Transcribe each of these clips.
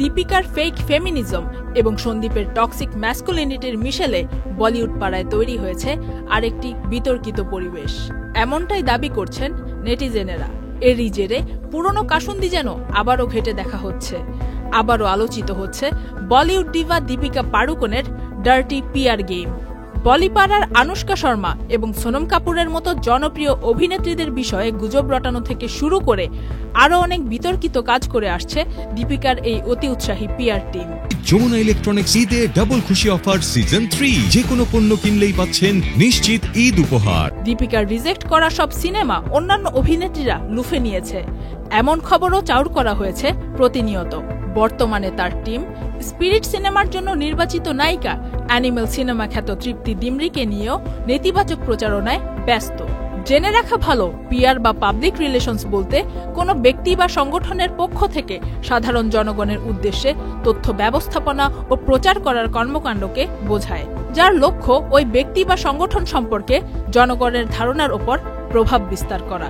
দীপিকার fake feminism এবং সন্দীপের toxic ম্যাসকুলিনিটির মিশেলে Bollywood পাড়ায় তৈরি হয়েছে আরেকটি বিতর্কিত পরিবেশ। এমনটাই দাবি করছেন নেটিজেনেরা। এরই জেরে পুরনো কাসুন্দি যেন আবারও ঘেটে দেখা হচ্ছে। আবারও আলোচিত হচ্ছে বলিউড ডিভা দীপিকা পাড়ুকোনের ডার্টি পিআর গেম। বলিপাড়ার আনুষ্কা শর্মা এবং সোনম কাপুরের মতো জনপ্রিয় অভিনেত্রীদের বিষয়ে গুজব রটানো থেকে শুরু করে আরও অনেক বিতর্কিত কাজ করে আসছে দীপিকার এই অতি উৎসাহী পিআর টিম। যমুনা ইলেকট্রনিক্স ঈদে ডাবল খুশি অফার সিজন 3, যে কোনো পণ্য কিনলেই পাচ্ছেন নিশ্চিত ঈদ উপহার। দীপিকার রিজেক্ট করা সব সিনেমা অন্যান্য অভিনেত্রীরা লুফে নিয়েছে, এমন খবরও চাউর করা হয়েছে প্রতিনিয়ত। বর্তমানে তার টিম স্পিরিট সিনেমার জন্য নির্বাচিত নায়িকা অ্যানিমেল সিনেমা খ্যাত তৃপ্তি ডিমরিকে নিয়েও নেতিবাচক প্রচারণায় ব্যস্ত। জেনে রাখা ভালো, পিআর বা পাবলিক রিলেশনস বলতে কোনো ব্যক্তি বা সংগঠনের পক্ষ থেকে সাধারণ জনগণের উদ্দেশ্যে তথ্য ব্যবস্থাপনা ও প্রচার করার কর্মকাণ্ডকে বোঝায়, যার লক্ষ্য ওই ব্যক্তি বা সংগঠন সম্পর্কে জনগণের ধারণার ওপর প্রভাব বিস্তার করা।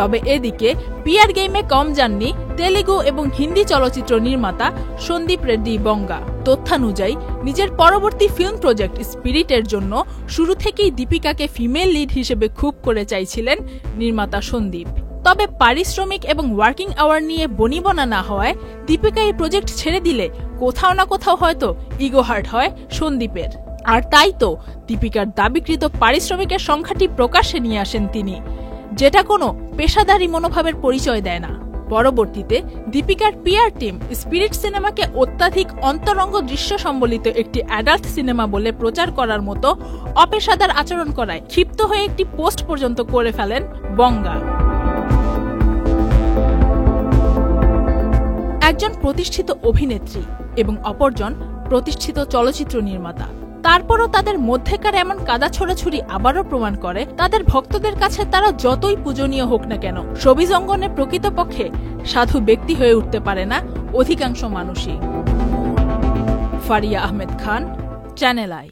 তবে এদিকে পিআর গেমে কম যাননি তেলেগু এবং হিন্দি চলচ্চিত্র নির্মাতা সন্দীপ রেড্ডি বঙ্গা। তথ্যানুযায়ী নিজের পরবর্তী ফিল্ম প্রজেক্ট স্পিরিটের জন্য শুরু থেকেই দীপিকাকে ফিমেল লিড হিসেবে খুব করে চাইছিলেন নির্মাতা সন্দীপ। তবে পারিশ্রমিক এবং ওয়ার্কিং আওয়ার নিয়ে বনিবনা না হওয়ায় দীপিকা এই প্রজেক্ট ছেড়ে দিলে কোথাও না কোথাও হয়তো ইগো হার্ট হয় সন্দীপের। আর তাই তো দীপিকার দাবিকৃত পারিশ্রমিকের সংখ্যাটি প্রকাশ্যে নিয়ে আসেন তিনি, যেটা কোনো পেশাদারী মনোভাবের পরিচয় দেয় না। পরবর্তীতে দীপিকার পিআর টিম স্পিরিট সিনেমাকে অত্যাধিক অন্তরঙ্গ দৃশ্য সম্বলিত একটি অ্যাডাল্ট সিনেমা বলে প্রচার করার মতো অপেশাদার আচরণ করায় ক্ষিপ্ত হয়ে একটি পোস্ট পর্যন্ত করে ফেলেন বঙ্গা। একজন প্রতিষ্ঠিত অভিনেত্রী এবং অপরজন প্রতিষ্ঠিত চলচ্চিত্র নির্মাতা, তারপরও তাদের মধ্যেকার এমন কাদা ছোড়াছুড়ি আবারও প্রমাণ করে তাদের ভক্তদের কাছে তারা যতই পূজনীয় হোক না কেন, শোবিজ অঙ্গনে প্রকৃতপক্ষে সাধু ব্যক্তি হয়ে উঠতে পারে না অধিকাংশ মানুষই। Faria Ahmed Khan, channel I.